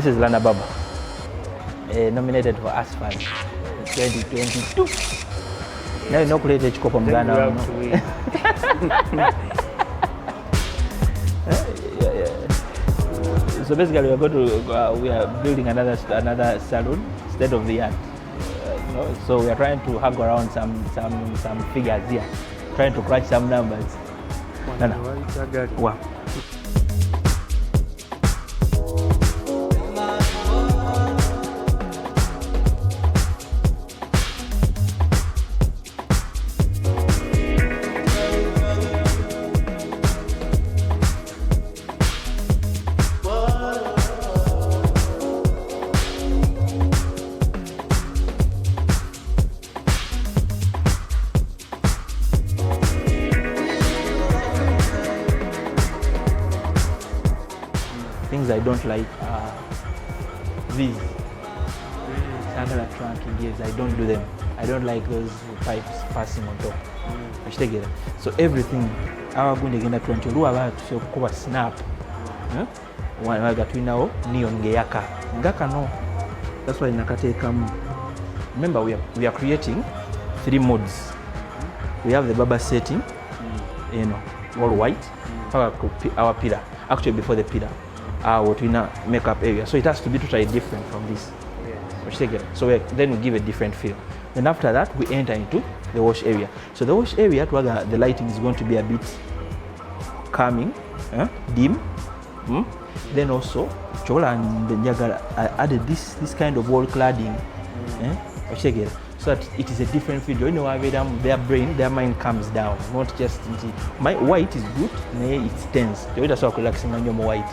is Lana Baba, nominated for Asfan 2022. Now you know create a chikopo mgana. So basically, we are building another salon, state of the art. So we are trying to hug around some figures here, trying to crunch some numbers. Wow. Things I don't like are these circular trunking gears. I don't do them. I don't like those pipes passing on top. So everything our going to get to do about to cover snap. One I got now neon geyaka. Ngaka no. That's why nakate come. Remember we are creating 3 modes. We have the barber setting, all white. Our pillar. Actually before the pillar. What we now makeup area, so it has to be totally different from this. So then we give a different feel. Then after that we enter into the wash area. So the wash area, the lighting is going to be a bit calming, dim. Then also Chola and Benjaga added this kind of wall cladding, so that it is a different feel. You know, their mind comes down, not just my white is good, it's tense. That's why relaxing on your white.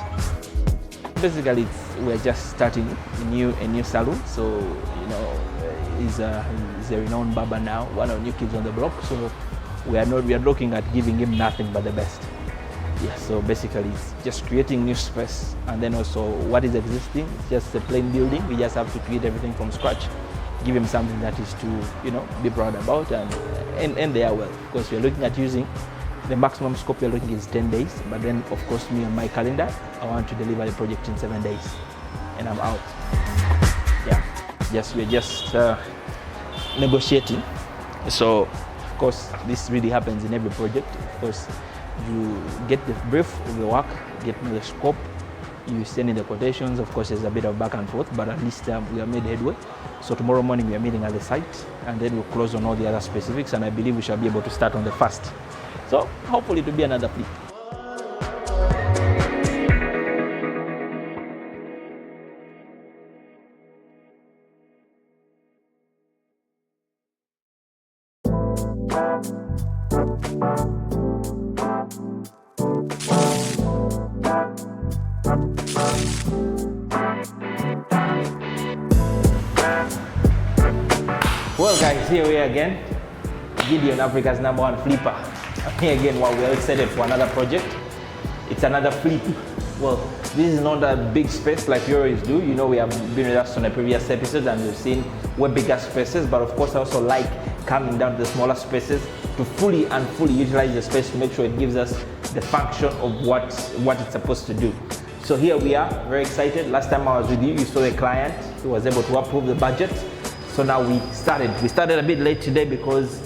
Basically, we're just starting a new salon. So he's a renowned barber now, one of the new kids on the block. So we are looking at giving him nothing but the best. Yeah. So basically, it's just creating new space, and then also what is existing. It's just a plain building. We just have to create everything from scratch, give him something that is to be proud about, and they are well. Of course, we are looking at using. The maximum scope you're looking is 10 days, but then of course me on my calendar, I want to deliver the project in 7 days, and I'm out. Yeah, we're just negotiating. So of course this really happens in every project. Of course you get the brief of the work, get the scope, you send in the quotations. Of course there's a bit of back and forth, but at least we have made headway. So tomorrow morning we are meeting at the site, and then we'll close on all the other specifics, and I believe we shall be able to start on the 1st. So hopefully it will be another flip. Well guys, here we are again. Gideon, Africa's #1 flipper. Here again, while we're excited for another project. It's another flip. Well, this is not a big space like we always do. We have been with us on the previous episodes and we've seen way bigger spaces, but of course I also like coming down to the smaller spaces to fully utilize the space to make sure it gives us the function of what it's supposed to do. So here we are, very excited. Last time I was with you, you saw the client who was able to approve the budget. So now we started a bit late today because,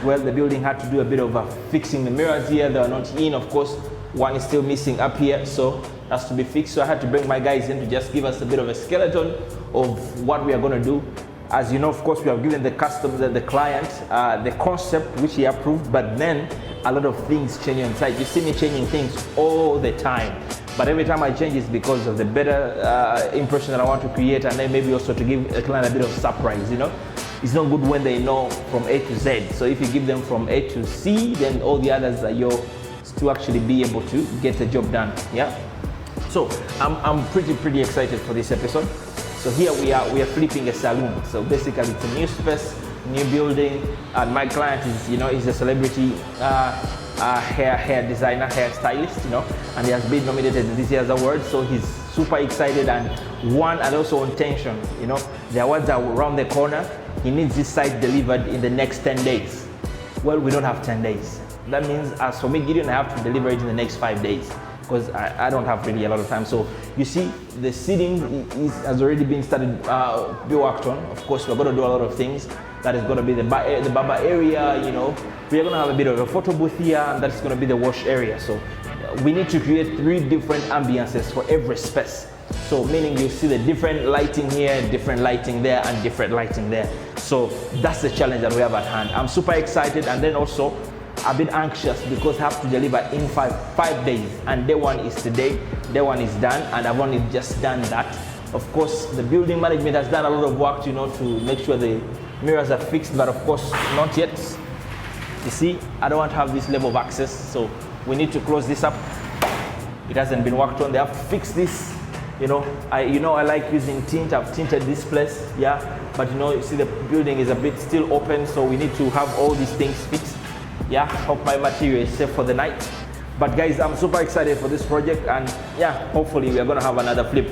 well, the building had to do a bit of fixing the mirrors here. They are not in, of course. One is still missing up here, so that's to be fixed. So I had to bring my guys in to just give us a bit of a skeleton of what we are going to do. As you know, of course, we have given the customer, the client, the concept which he approved, but then a lot of things changing inside. You see me changing things all the time, but every time I change it's because of the better impression that I want to create, and then maybe also to give a client a bit of surprise. It's not good when they know from A to Z. So if you give them from A to C, then all the others are yours to actually be able to get the job done. Yeah. So I'm pretty excited for this episode. So here we are flipping a salon. So basically it's a new space, new building, and my client is is a celebrity hair designer, hair stylist, and he has been nominated in this year's award. So he's super excited and also on tension. The awards are around the corner. He needs this site delivered in the next 10 days. Well, we don't have 10 days. That means, as for me, Gideon, I have to deliver it in the next 5 days. because I don't have really a lot of time. So you see, the seating has already been started, be worked on. Of course, we're going to do a lot of things. That is going to be the barber area, you know. We're going to have a bit of a photo booth here, and that's going to be the wash area. So we need to create 3 different ambiances for every space. So meaning you see the different lighting here, different lighting there, and different lighting there. So that's the challenge that we have at hand. I'm super excited, and then also a bit anxious because I have to deliver in five days, and day 1 is today, day 1 is done, and I've only just done that. Of course, the building management has done a lot of work, you know, to make sure the mirrors are fixed, but of course not yet. You see, I don't want to have this level of access, so we need to close this up. It hasn't been worked on. They have to fix this. You know, I like using tint. I've tinted this place, yeah. But you know, you see the building is a bit still open, so we need to have all these things fixed. Yeah, hope my material is safe for the night. But guys, I'm super excited for this project, and yeah, hopefully we are gonna have another flip.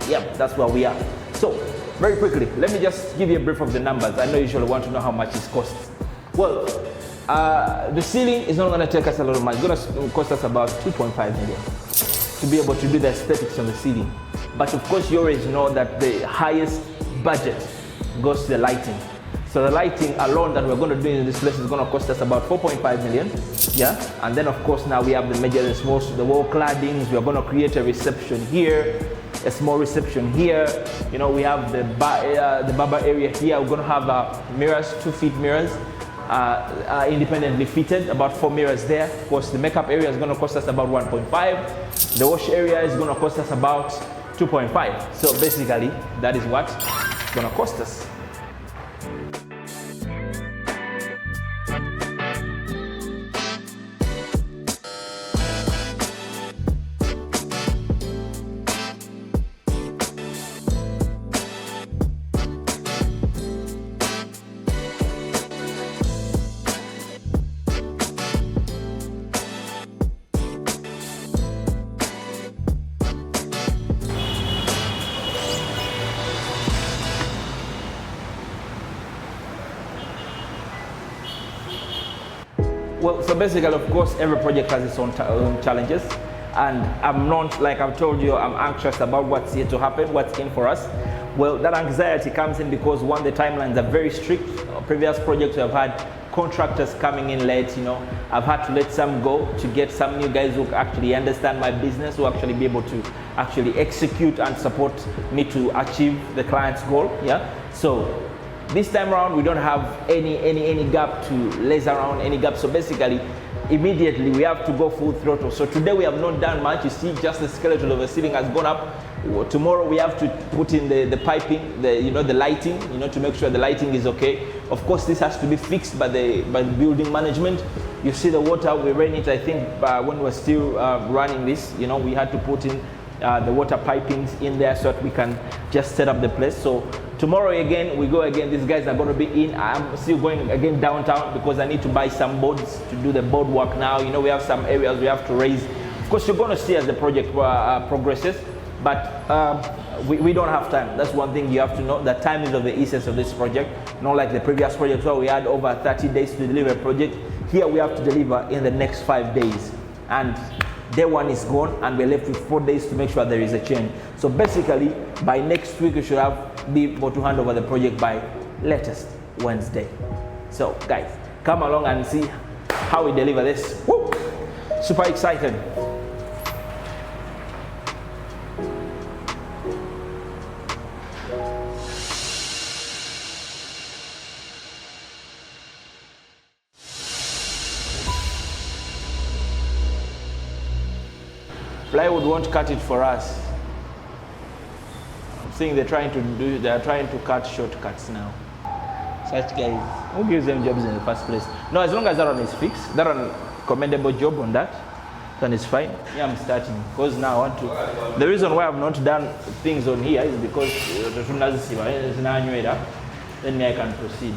Yep, that's where we are. So, very quickly, let me just give you a brief of the numbers. I know you usually want to know how much it costs. Well, the ceiling is not gonna take us a lot of money. It's gonna cost us about 2.5 million to be able to do the aesthetics on the ceiling. But of course, you already know that the highest budget goes to the lighting. So the lighting alone that we're going to do in this place is going to cost us about 4.5 million. Yeah, and then of course now we have the major and small, the wall claddings. We're going to create a reception here, a small reception here. You know, we have the barber area here. We're going to have mirrors, 2 feet mirrors, independently fitted, about 4 mirrors there. Of course, the makeup area is going to cost us about 1.5. The wash area is going to cost us about 2.5. So basically, that is what it's going to cost us. Well, so basically, of course, every project has its own challenges, and I'm not, like I've told you, I'm anxious about what's yet to happen, what's in for us. Well, that anxiety comes in because, one, the timelines are very strict. Previous projects we have had contractors coming in late, you know. I've had to let some go to get some new guys who actually understand my business, who actually be able to actually execute and support me to achieve the client's goal, yeah. So this time around, we don't have any gap to laze around, any gap. So basically, immediately we have to go full throttle. So today we have not done much. You see, just the skeleton of the ceiling has gone up. Tomorrow we have to put in the piping, the lighting, to make sure the lighting is okay. Of course, this has to be fixed by the building management. You see the water, we ran it, I think, when we're still running this. We had to put in the water pipings in there so that we can just set up the place. So tomorrow again, we go again. These guys are going to be in. I'm still going again downtown because I need to buy some boards to do the board work now. We have some areas we have to raise. Of course, you're going to see as the project progresses, but we don't have time. That's one thing you have to know. That time is of the essence of this project. Not like the previous project where we had over 30 days to deliver a project. Here we have to deliver in the next 5 days. And day one is gone, and we're left with 4 days to make sure there is a change. So basically, by next week, we should be able to hand over the project by latest Wednesday. So guys, come along and see how we deliver this. Woo! Super excited. Plywood won't cut it for us. I'm seeing they're trying to cut shortcuts now. Such guys, who gives them jobs in the first place? No, as long as that one is fixed, that one, commendable job on that, then it's fine. Yeah, I'm starting, because now I want to, the reason why I've not done things on here is because then I can proceed.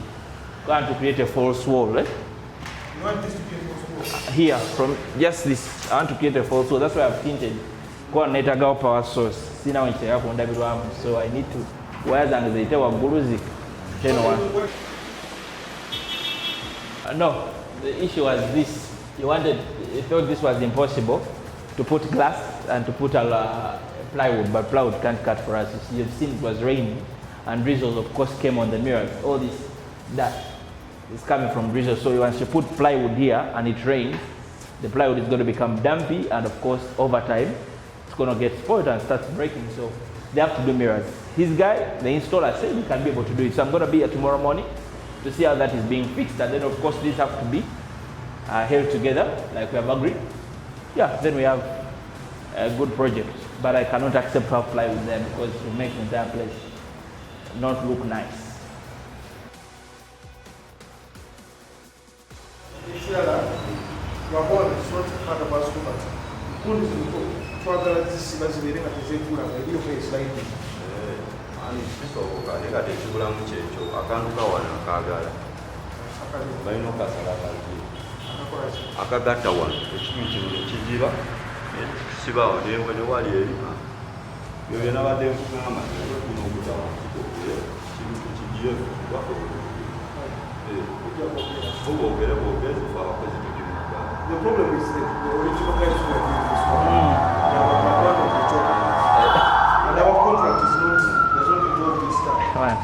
I want to create a false wall, right? You want this to be a false wall? Here, from just this, I want to create a false wall. That's why I've tinted. Go and let go power source. See now it's a so I need to wires and the table guruzi. No, the issue was this. You thought this was impossible. to put glass and to put plywood, but plywood can't cut for us. You've seen it was raining, and drizzles of course came on the mirrors. All this dust is coming from drizzle. So once you put plywood here and it rains, the plywood is going to become dumpy, and of course over time it's going to get spoiled and start breaking. So they have to do mirrors. His guy, the installer, said he can be able to do it. So I'm going to be here tomorrow morning to see how that is being fixed, and then of course these have to be held together like we have agreed. Yeah, then we have a good project. But I cannot accept to have plywood there because it makes the entire place not look nice. Akagatta wano ekimu kino nekiziba sibawo ne wali erima byo nabadde nkugamba kuno okuta kintu kigiye wako obogere bogezi fa abakozi tukimuga. The problem is that the original guys who are doing this one, they are one of the job, and our contract is not, does not involve this stuff. Come on.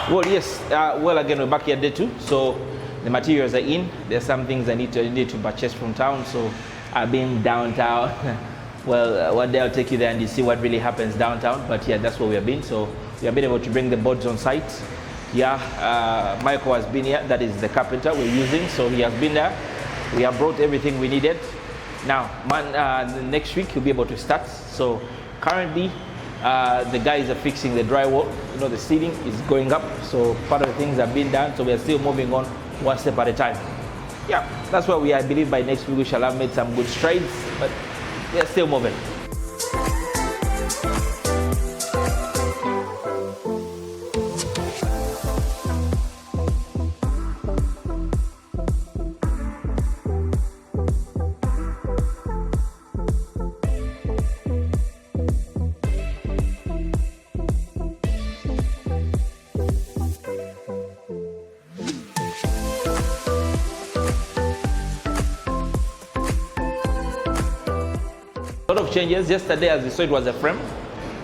Well, yes. Well, again, we're back here day 2. So the materials are in. There's some things I need to purchase from town. So I've been downtown. Well, one day I'll take you there and you see what really happens downtown. But yeah, that's where we have been. So we have been able to bring the boards on site. Yeah, Michael has been here. That is the carpenter we're using. So he has been there. We have brought everything we needed. Now, next week he'll be able to start. So currently, the guys are fixing the drywall. You know, the ceiling is going up. So part of the things have been done. So we are still moving on one step at a time. Yeah, that's where we are. I believe by next week we shall have made some good strides, but we are still moving. A lot of changes. Yesterday, as you saw, it was a frame,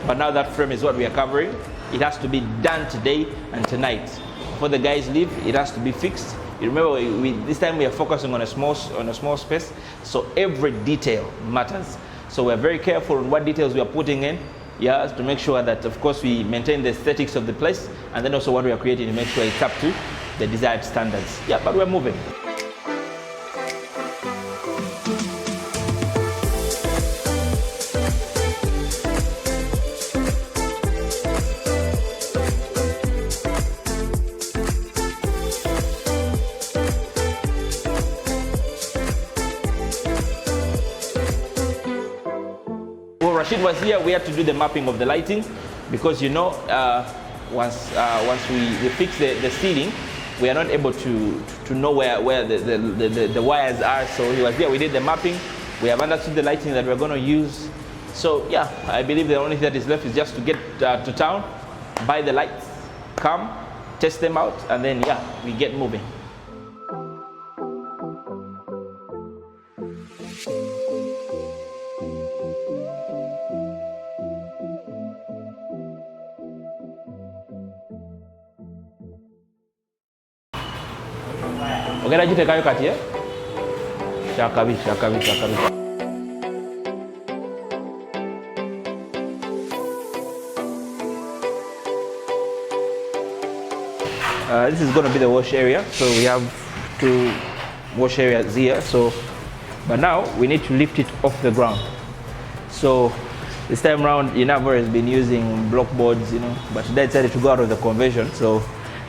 but now that frame is what we are covering. It has to be done today and tonight. Before the guys leave, it has to be fixed. You remember, this time we are focusing on a small space, so every detail matters. So we're very careful on what details we are putting in, yeah, to make sure that, of course, we maintain the aesthetics of the place, and then also what we are creating to make sure it's up to the desired standards. Yeah, but we're moving. Rashid was here, we had to do the mapping of the lighting because, you know, once we fix the ceiling, we are not able to know where the wires are. So he was here, we did the mapping, we have understood the lighting that we're going to use. So yeah, I believe the only thing that is left is just to get to town, buy the lights, come, test them out, and then yeah, we get moving. Ogera gitekayo kati kyakabi. This is going to be the wash area, so we have 2 wash areas here. So, but now we need to lift it off the ground. So this time around, Inavo has been using block boards, you know, but today I decided to go out of the convention. So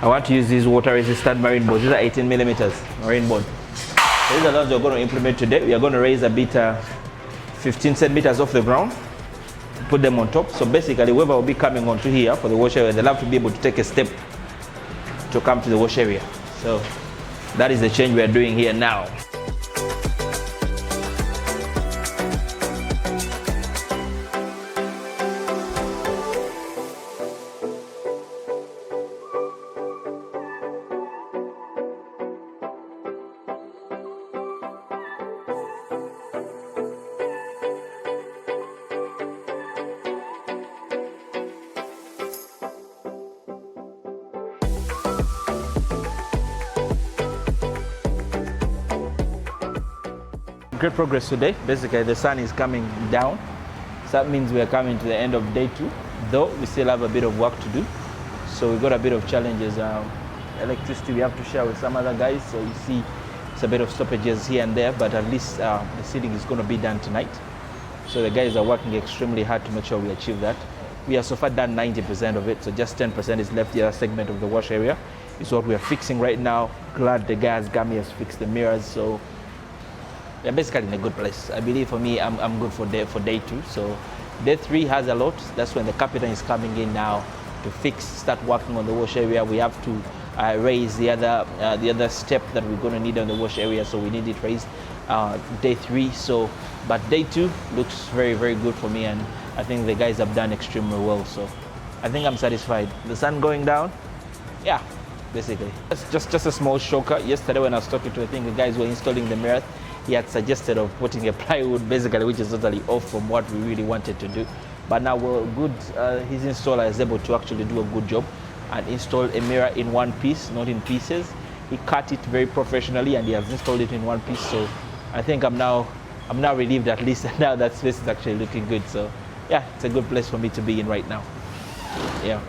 I want to use these water resistant marine boards. These are 18 millimeters marine board. So these are the ones we're going to implement today. We are going to raise a bit 15 centimeters off the ground, put them on top. So basically, whoever will be coming onto here for the wash area, they'll have to be able to take a step to come to the wash area. So that is the change we are doing here now. Great progress today. Basically, the sun is coming down. So that means we are coming to the end of day 2, though we still have a bit of work to do. So we got a bit of challenges. Electricity we have to share with some other guys. So you see it's a bit of stoppages here and there, but at least the ceiling is going to be done tonight. So the guys are working extremely hard to make sure we achieve that. We have so far done 90% of it, so just 10% is left. The other segment of the wash area is what we are fixing right now. Glad the guys Gami has fixed the mirrors, so they're basically in a good place. I believe for me, I'm good for day 2. So day 3 has a lot. That's when the carpenter is coming in now to start working on the wash area. We have to raise the other step that we're going to need on the wash area, so we need it raised day 3. So, but day 2 looks very, very good for me, and I think the guys have done extremely well. So I think I'm satisfied. The sun going down, yeah, basically. It's just a small shocker. Yesterday when I was talking to, I think the guys were installing the mirrors, he had suggested of putting a plywood, basically, which is totally off from what we really wanted to do. But now we're good. His installer is able to actually do a good job and install a mirror in one piece, not in pieces. He cut it very professionally and he has installed it in one piece. So I think I'm now relieved, at least now that space is actually looking good. So yeah, it's a good place for me to be in right now. Yeah.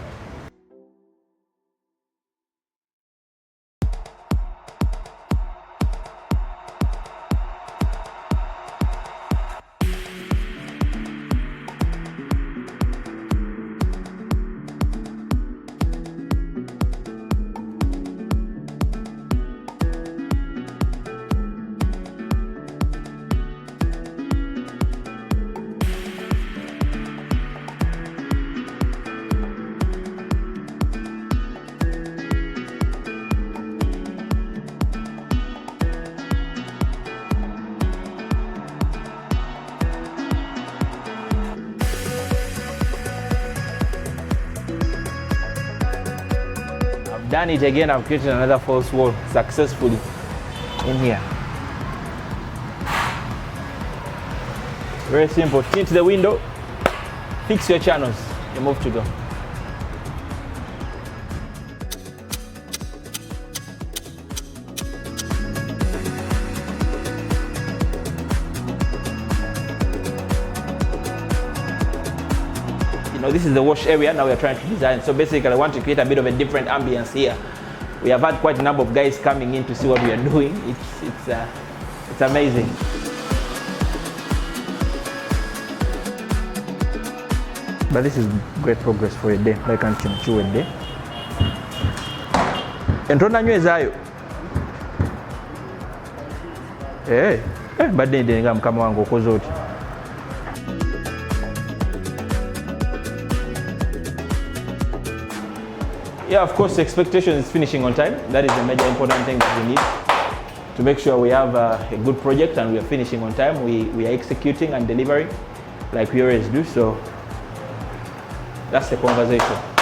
Done it again. I've created another false wall successfully in here. Very simple. Tint the window, fix your channels, you're moved to go. This is the wash area now we are trying to design. So basically I want to create a bit of a different ambience here. We have had quite a number of guys coming in to see what we are doing. It's amazing. But this is great progress for a day. Like I can chew a day. Entrona nyweza but then kama wangu kozote. Yeah, of course, the expectation is finishing on time. That is the major important thing that we need to make sure we have a good project and we are finishing on time. We are executing and delivering like we always do. So that's the conversation.